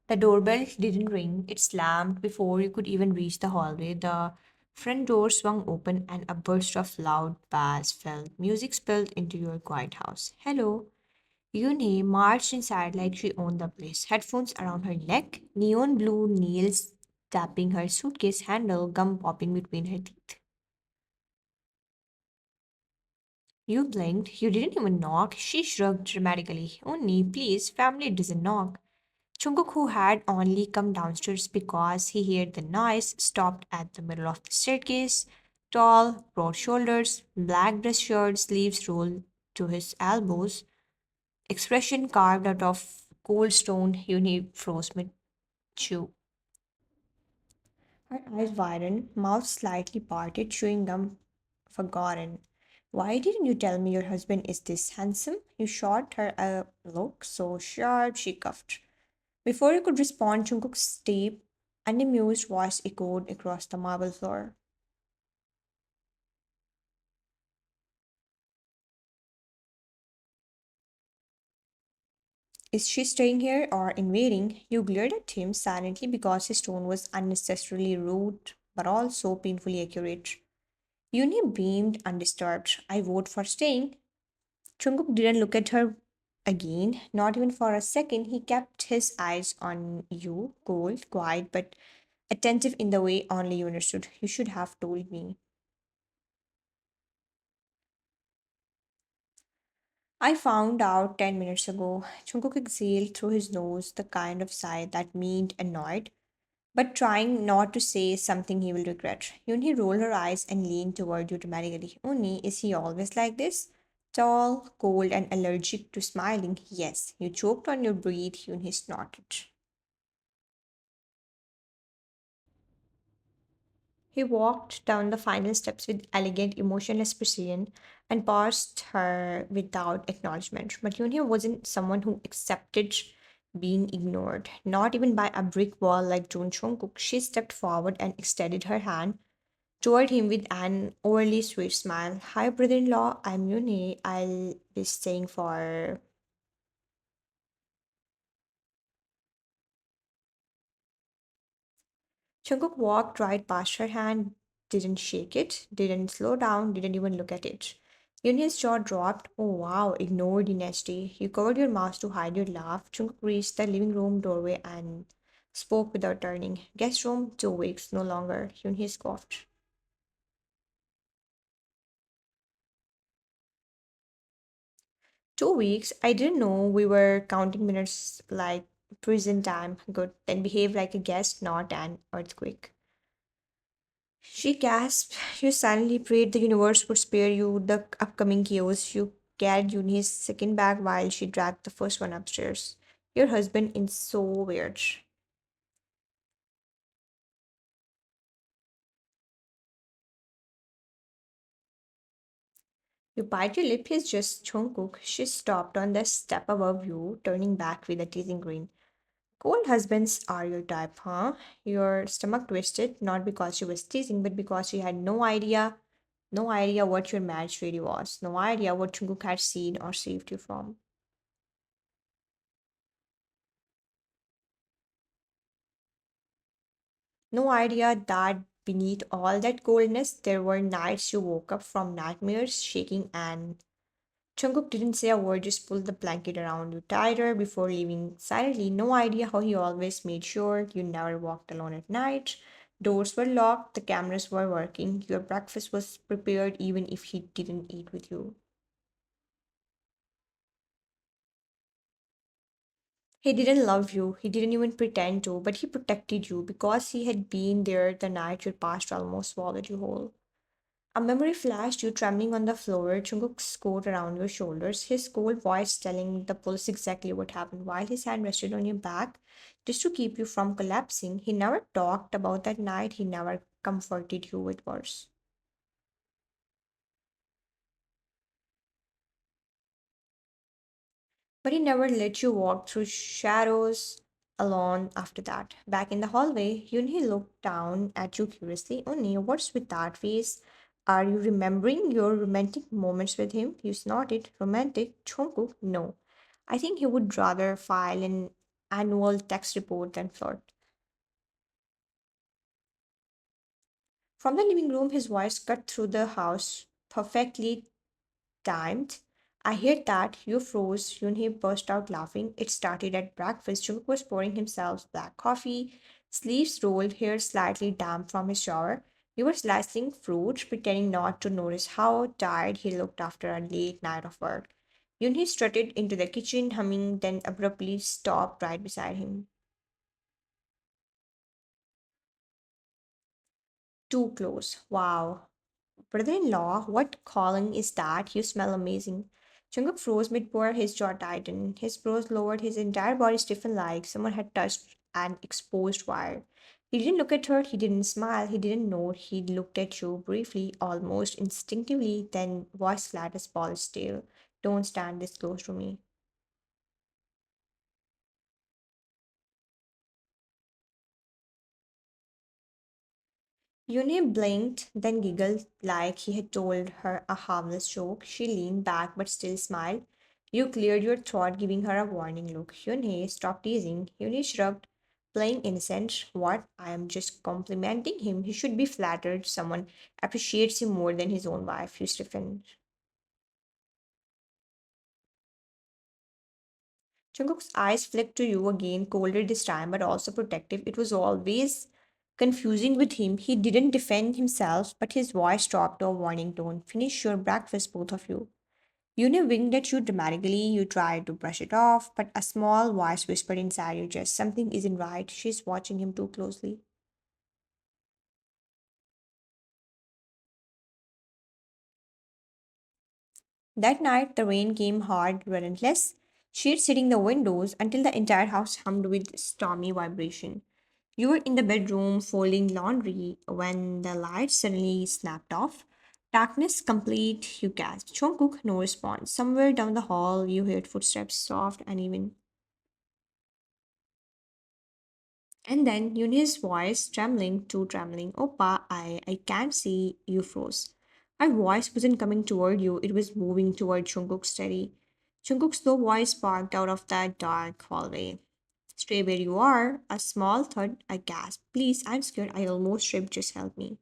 The doorbell didn't ring, it slammed before you could even reach the hallway. The front door swung open and a burst of loud bass fell. Music spilled into your quiet house. Hello. Yune marched inside like she owned the place, headphones around her neck, neon blue nails tapping her suitcase handle, gum popping between her teeth. You blinked. You didn't even knock. She shrugged dramatically. Only, please, family doesn't knock. Jungkook, who had only come downstairs because he heard the noise, stopped at the middle of the staircase. Tall, broad shoulders, black dress shirt, sleeves rolled to his elbows, expression carved out of cold stone, Yune froze mid chew. Her eyes widened, mouth slightly parted, chewing gum forgotten. Why didn't you tell me your husband is this handsome? You shot her a look so sharp she coughed. Before you could respond, Jungkook's deep, unamused voice echoed across the marble floor. Is she staying here or invading? You glared at him silently because his tone was unnecessarily rude but also painfully accurate. Yuni beamed undisturbed. I vote for staying. Jungkook didn't look at her again, not even for a second. He kept his eyes on you, cold, quiet, but attentive in the way only you understood. You should have told me. I found out 10 minutes ago. Jungkook exhaled through his nose, the kind of sigh that meant annoyed, but trying not to say something he will regret. Yunhee rolled her eyes and leaned toward you dramatically. Uni, is he always like this? Tall, cold, and allergic to smiling? Yes. You choked on your breath, Yunhee snorted. He walked down the final steps with elegant, emotionless precision and passed her without acknowledgement. But Yunia wasn't someone who accepted being ignored, not even by a brick wall like Jun Chungkook. She stepped forward and extended her hand toward him with an overly sweet smile. Hi, brother in law, I'm Yuni. I'll be staying for. Jungkook walked right past her hand, didn't shake it, didn't slow down, didn't even look at it. Yunya's jaw dropped. Oh wow, ignored the nasty. You covered your mouth to hide your laugh. Jungkook reached the living room doorway and spoke without turning. Guest room, 2 weeks, no longer. Yunya scoffed. 2 weeks? I didn't know we were counting minutes like prison time. Good. Then behave like a guest, not an earthquake. She gasped. You silently prayed the universe would spare you the upcoming chaos. You carried Yuni's second bag while she dragged the first one upstairs. Your husband is so weird. You bite your lip, he's just Jungkook. She stopped on the step above you, turning back with a teasing grin. Cold husbands are your type, huh? Your stomach twisted, not because she was teasing, but because she had no idea what your marriage really was, no idea what Jungkook had seen or saved you from. No idea that beneath all that coldness, there were nights you woke up from nightmares, shaking, and Jungkook didn't say a word, just pulled the blanket around you tighter before leaving silently. No idea how he always made sure you never walked alone at night. Doors were locked, the cameras were working, your breakfast was prepared even if he didn't eat with you. He didn't love you, he didn't even pretend to, but he protected you because he had been there the night your past almost swallowed you whole. A memory flashed, you trembling on the floor, Jungkook's coat around your shoulders, his cold voice telling the police exactly what happened while his hand rested on your back just to keep you from collapsing. He never talked about that night, he never comforted you with words. But he never let you walk through shadows alone after that. Back in the hallway, Yunhee looked down at you curiously. Only, what's with that face? Are you remembering your romantic moments with him? You snorted. Romantic? Jungkook? No. I think he would rather file an annual tax report, then flirt. From the living room, his voice cut through the house, perfectly timed. I hear that. You froze. Yunhee burst out laughing. It started at breakfast. Jungkook was pouring himself black coffee, sleeves rolled, hair slightly damp from his shower. You were slicing fruit, pretending not to notice how tired he looked after a late night of work. Yunhee strutted into the kitchen, humming, then abruptly stopped right beside him. Too close. Wow. Brother in law, what calling is that? You smell amazing. Jungkook froze mid pour, his jaw tightened. His brows lowered, his entire body stiffened like someone had touched an exposed wire. He didn't look at her, he didn't smile, he didn't nod. He looked at you briefly, almost instinctively, then voice flat as polished steel. Don't stand this close to me. Yune blinked, then giggled like he had told her a harmless joke. She leaned back but still smiled. You cleared your throat, giving her a warning look. Yune stopped teasing. Yune shrugged, playing innocent. What? I am just complimenting him. He should be flattered. Someone appreciates him more than his own wife. You stiffened. Jungkook's eyes flicked to you again, colder this time, but also protective. It was always confusing with him. He didn't defend himself, but his voice dropped to a warning tone. Finish your breakfast, both of you. Yune winked at you dramatically. You tried to brush it off, but a small voice whispered inside your chest, something isn't right. She's watching him too closely. That night, the rain came hard, relentless. Sheets hitting the windows until the entire house hummed with stormy vibration. You were in the bedroom folding laundry when the lights suddenly snapped off. Darkness complete, you gasped. Jungkook, no response. Somewhere down the hall, you heard footsteps, soft and even. And then Yuni's voice, trembling, too trembling. Oppa, I can't see. You froze. Her voice wasn't coming toward you, it was moving toward Jungkook's steady. Jungkook's slow voice sparked out of that dark hallway. Stay where you are. A small thud, a gasp. Please, I'm scared. I almost tripped. Just help me.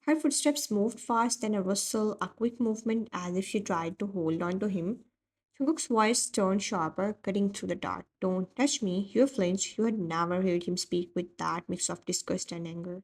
Her footsteps moved fast, then a rustle, a quick movement as if she tried to hold on to him. Jungkook's voice turned sharper, cutting through the dark. Don't touch me. You flinched. You had never heard him speak with that mix of disgust and anger.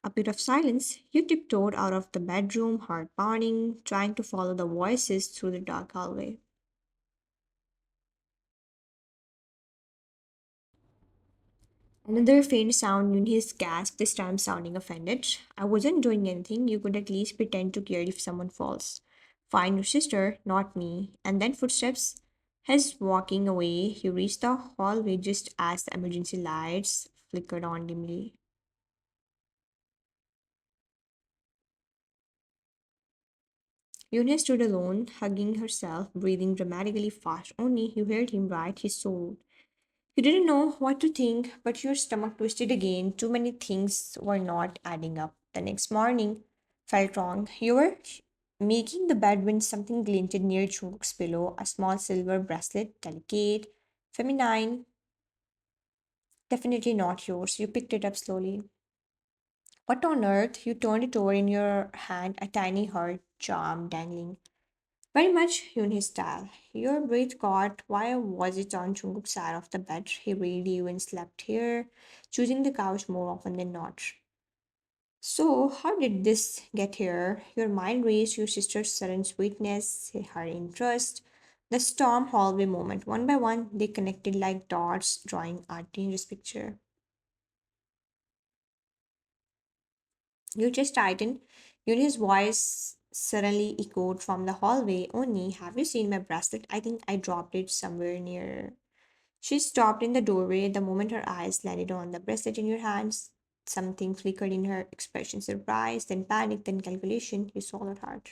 A bit of silence. You tiptoed out of the bedroom, heart pounding, trying to follow the voices through the dark hallway. Another faint sound in his gasp, this time sounding offended. I wasn't doing anything. You could at least pretend to care if someone falls. Find your sister, not me. And then footsteps. His walking away. You reached the hallway just as the emergency lights flickered on dimly. Eunice stood alone, hugging herself, breathing dramatically fast. Only you heard him right, he sobbed. You didn't know what to think, but your stomach twisted again. Too many things were not adding up. The next morning felt wrong. You were making the bed when something glinted near Jungkook's pillow, a small silver bracelet, delicate, feminine, definitely not yours. You picked it up slowly. What on earth? You turned it over in your hand, a tiny heart charm dangling. Very much Yoonhee style. Your breath caught. Why was it on Jungkook's side of the bed? He really even slept here, choosing the couch more often than not. So, how did this get here? Your mind raced, your sister's sudden sweetness, her interest, the storm hallway moment. One by one, they connected like dots, drawing a dangerous picture. You just tightened. Yuni's voice suddenly echoed from the hallway. Oni, have you seen my bracelet? I think I dropped it somewhere near. She stopped in the doorway the moment her eyes landed on the bracelet in your hands. Something flickered in her expression surprise, then panic, then calculation. You swallowed hard.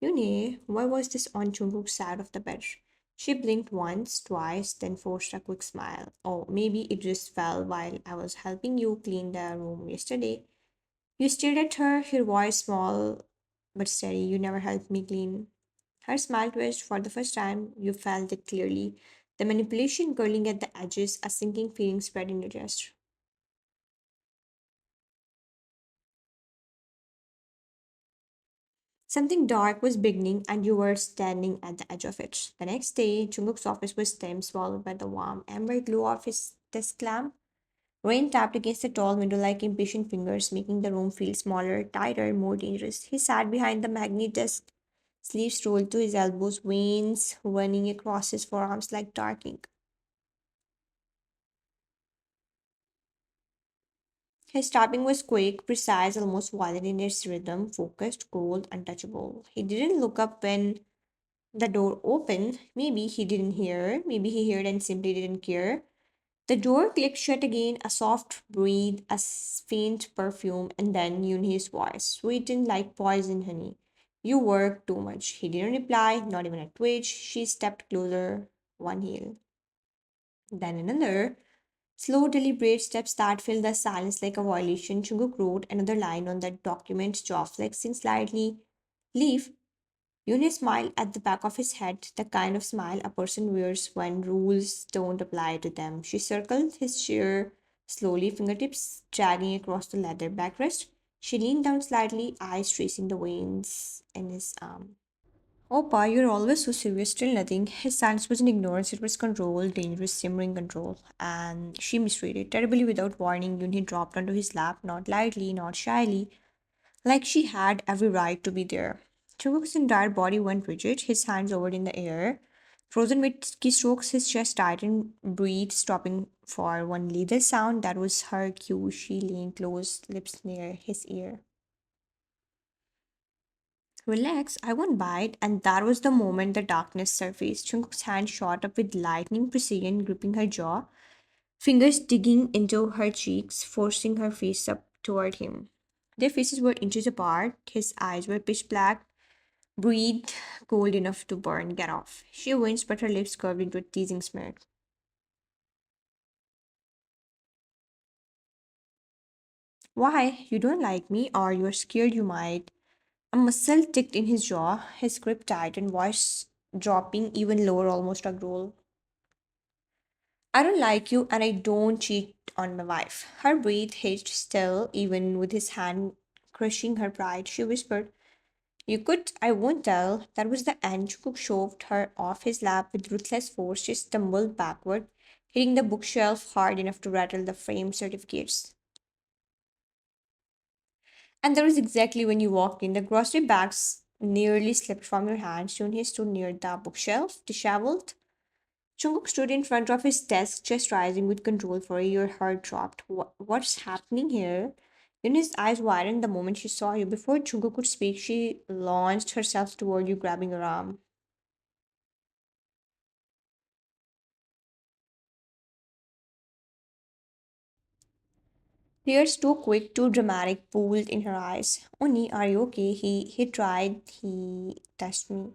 Yuni, why was this on Jungkook's side of the bed? She blinked once, twice, then forced a quick smile. Oh, maybe it just fell while I was helping you clean the room yesterday. You stared at her, your voice small but steady. You never helped me clean. Her smile twitched for the first time. You felt it clearly. The manipulation curling at the edges, a sinking feeling spread in your chest. Something dark was beginning, and you were standing at the edge of it. The next day, Jungkook's office was dim, swallowed by the warm amber glow of his desk lamp. Rain tapped against the tall window like impatient fingers, making the room feel smaller, tighter, more dangerous. He sat behind the magnet desk, sleeves rolled to his elbows, veins running across his forearms like dark ink. His tapping was quick, precise, almost violent in its rhythm, focused, cold, untouchable. He didn't look up when the door opened. Maybe he didn't hear, maybe he heard and simply didn't care. The door clicked shut again, a soft breath, faint perfume, and then Yunhee's voice, sweetened like poison honey. You work too much. He didn't reply, not even a twitch. She stepped closer, one heel, then another. Slow, deliberate steps that filled the silence like a violation. Chunguk wrote another line on that document, jaw flexing slightly. Leave. Yunhe smiled at the back of his head, the kind of smile a person wears when rules don't apply to them. She circled his chair slowly, fingertips dragging across the leather backrest. She leaned down slightly, eyes tracing the veins in his arm. Opa, you're always so serious, still nothing. His silence wasn't ignorance, it was control, dangerous, simmering control. And she misread terribly without warning. Yunhe dropped onto his lap, not lightly, not shyly, like she had every right to be there. Chunguk's entire body went rigid, his hands over in the air. Frozen with keystrokes, his chest tightened, breathe stopping for one lethal sound. That was her cue. She leaned close, lips near his ear. Relax, I won't bite. And that was the moment the darkness surfaced. Chunguk's hand shot up with lightning precision, gripping her jaw, fingers digging into her cheeks, forcing her face up toward him. Their faces were inches apart, his eyes were pitch black, breathed cold enough to burn. Get off. She winced, but her lips curved into a teasing smirk. Why? You don't like me, or you're scared you might? A muscle ticked in his jaw, his grip tightened, voice dropping even lower, almost a growl. I don't like you, and I don't cheat on my wife. Her breath hitched still, even with his hand crushing her pride. She whispered, You could, I won't tell. That was the end. Jungkook shoved her off his lap with ruthless force. She stumbled backward, hitting the bookshelf hard enough to rattle the framed certificates. And that was exactly when you walked in. The grocery bags nearly slipped from your hands. Junhee stood near the bookshelf, disheveled. Jungkook stood in front of his desk, chest rising with control for your heart dropped. What's happening here? Yuna's eyes widened the moment she saw you. Before Jungkook could speak, she launched herself toward you, grabbing your arm. Tears too quick, too dramatic, pooled in her eyes. Oni, are you okay? He tried. He touched me.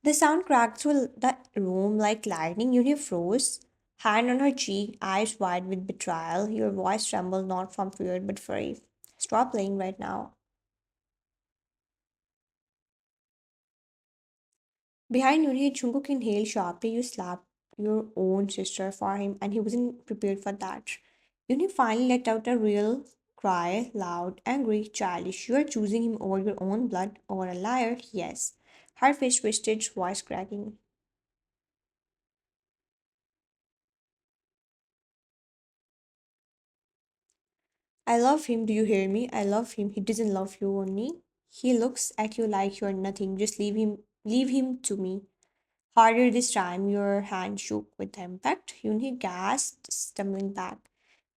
The sound cracked through the room like lightning. Yuri froze, hand on her cheek, eyes wide with betrayal. Your voice trembled not from fear but fury. Stop playing right now. Behind Yuri, Jungkook inhaled sharply. You slapped your own sister for him, and he wasn't prepared for that. Yuri finally let out a real cry, loud, angry, childish. You are choosing him over your own blood, over a liar, yes. Her face twisted, voice cracking. I love him. Do you hear me? I love him. He doesn't love you only. He looks at you like you're nothing. Just leave him. Leave him to me. Harder this time. Your hand shook with impact. Yunhi gasped, stumbling back.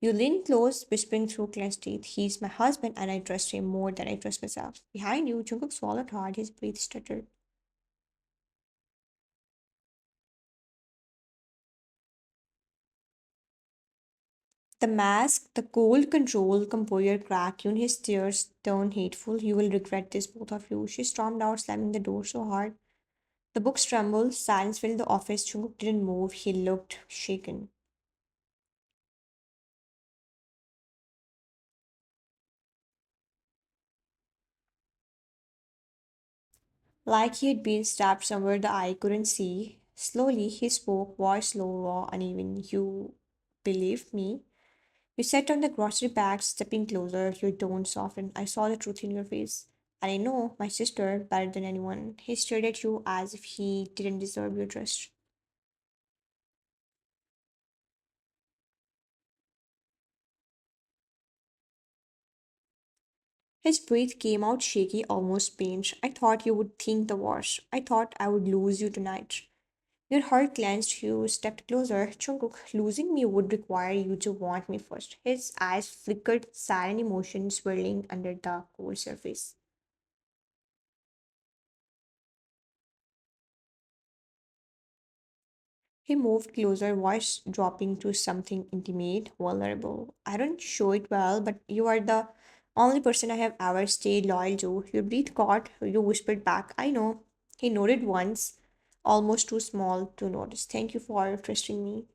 You leaned close, whispering through clenched teeth. He's my husband, and I trust him more than I trust myself. Behind you, Jungkook swallowed hard. His breath stuttered. The mask, the cold control, composure crack. Yunhi's tears turned hateful. You will regret this, both of you. She stormed out, slamming the door so hard The books trembled, silence filled the office. Jungkook didn't move, he looked shaken. Like he had been stabbed somewhere the eye couldn't see. Slowly he spoke, voice low, raw, uneven. You believed me? You sat on the grocery bag, stepping closer, your tone softened. I saw the truth in your face. And I know my sister better than anyone. He stared at you as if he didn't deserve your trust. His breath came out shaky, almost pained. I thought you would think the worst. I thought I would lose you tonight. Your heart clenched, you stepped closer. Jungkook, losing me would require you to want me first. His eyes flickered, silent emotion swirling under the cold surface. He moved closer, voice dropping to something intimate, vulnerable. I don't show it well, but you are the only person I have ever stayed loyal to. Your breath caught, you whispered back, I know. He nodded once, almost too small to notice. Thank you for trusting me.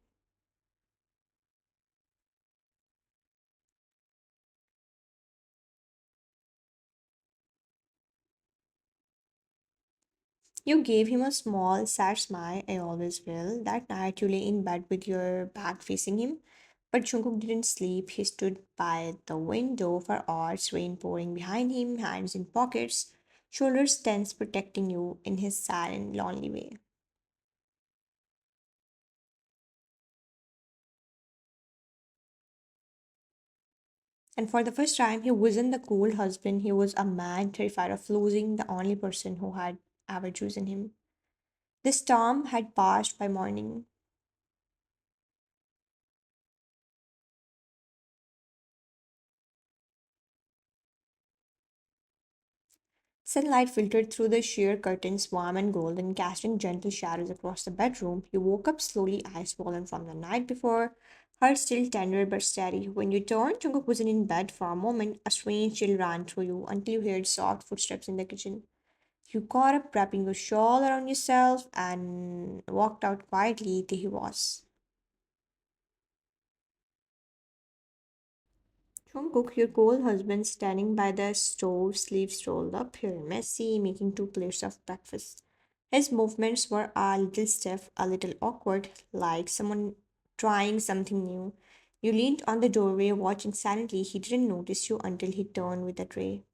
You gave him a small, sad smile, I always will. That night you lay in bed with your back facing him. But Jungkook didn't sleep. He stood by the window for hours, rain pouring behind him, hands in pockets, shoulders tense, protecting you in his silent, lonely way. And for the first time, he wasn't the cool husband. He was a man terrified of losing the only person who had ever chosen him. The storm had passed by morning. Sunlight filtered through the sheer curtains, warm and golden, casting gentle shadows across the bedroom. You woke up slowly, eyes swollen from the night before, heart still tender but steady. When you turned, Jungkook wasn't in bed for a moment. A strange chill ran through you until you heard soft footsteps in the kitchen. You caught up, wrapping your shawl around yourself, and walked out quietly. There he was. Jungkook, your cold husband, standing by the stove, sleeves rolled up, hair messy, making two plates of breakfast. His movements were a little stiff, a little awkward, like someone trying something new. You leaned on the doorway, watching silently. He didn't notice you until he turned with the tray.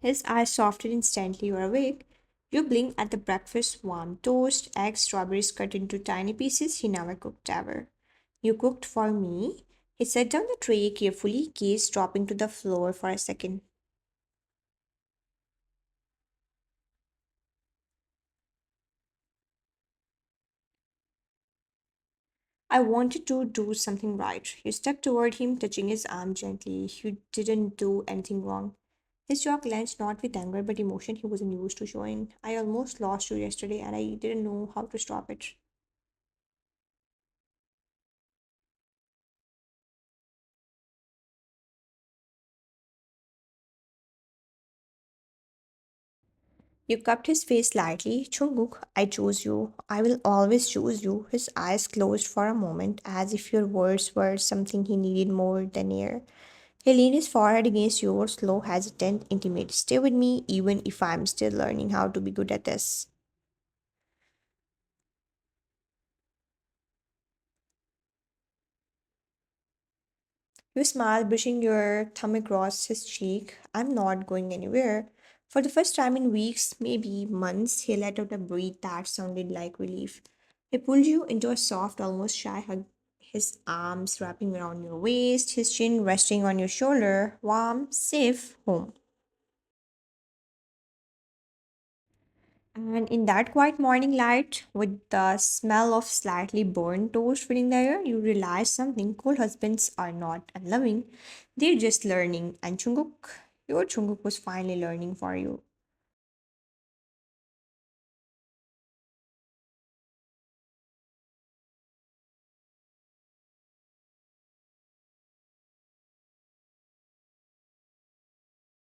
His eyes softened instantly. You're awake. You blinked at the breakfast warm toast, eggs, strawberries cut into tiny pieces he never cooked ever. You cooked for me. He set down the tray carefully, keys dropping to the floor for a second. I wanted to do something right. You stepped toward him, touching his arm gently. You didn't do anything wrong. His jaw clenched not with anger but emotion he wasn't used to showing. I almost lost you yesterday and I didn't know how to stop it. You cupped his face slightly. Chunguk, I chose you. I will always choose you. His eyes closed for a moment, as if your words were something he needed more than air. He leaned his forehead against yours, slow, hesitant, intimate. Stay with me, even if I'm still learning how to be good at this. You smiled, brushing your thumb across his cheek. I'm not going anywhere. For the first time in weeks, maybe months, he let out a breath that sounded like relief. He pulled you into a soft, almost shy hug, his arms wrapping around your waist, his chin resting on your shoulder. Warm, safe, home. And in that quiet morning light, with the smell of slightly burned toast filling the air, you realize something. Cool husbands are not unloving, they're just learning. And Chunguk, your Chunguk was finally learning for you.